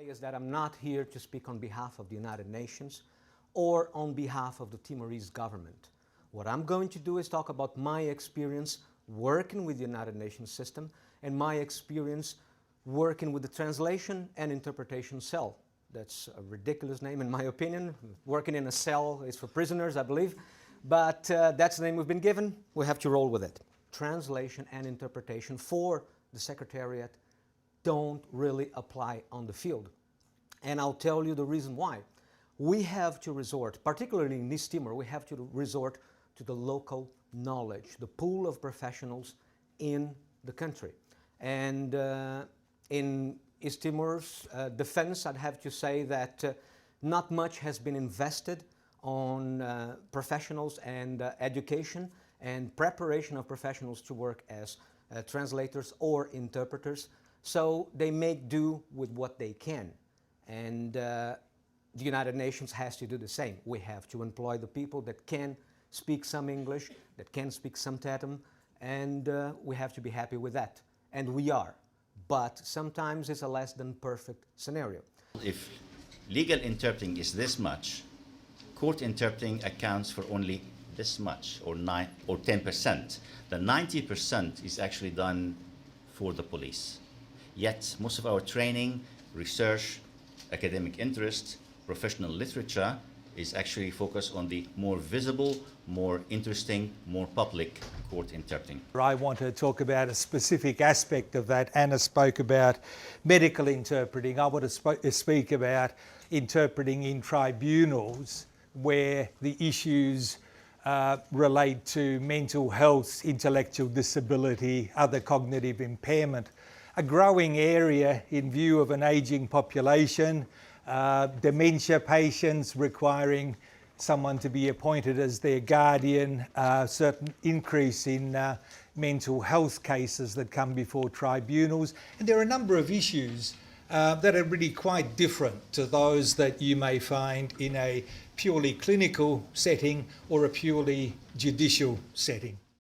Is that I'm not here to speak on behalf of the United Nations or on behalf of the Timorese government. What I'm going to do is talk about my experience working with the United Nations system and my experience working with the translation and interpretation cell. That's a ridiculous name in my opinion. Working in a cell is for prisoners, I believe, but that's the name we've been given. We have to roll with it. Translation and interpretation for the Secretariat don't really apply on the field. And I'll tell you the reason why. We have to resort, particularly in East Timor, we have to resort to the local knowledge, the pool of professionals in the country. And in East Timor's defense, I'd have to say that not much has been invested on professionals and education and preparation of professionals to work as translators or interpreters. So they make do with what they can. And the United Nations has to do the same. We have to employ the people that can speak some English, that can speak some Tatam, and we have to be happy with that. And we are. But sometimes it's a less than perfect scenario. If legal interpreting is this much, court interpreting accounts for only this much, or 9 or 10%. The 90% is actually done for the police. Yet most of our training, research, academic interest, professional literature is actually focused on the more visible, more interesting, more public court interpreting. I want to talk about a specific aspect of that. Anna spoke about medical interpreting. I want to speak about interpreting in tribunals where the issues relate to mental health, intellectual disability, other cognitive impairment. A growing area in view of an ageing population, dementia patients requiring someone to be appointed as their guardian, certain increase in mental health cases that come before tribunals. And there are a number of issues that are really quite different to those that you may find in a purely clinical setting or a purely judicial setting.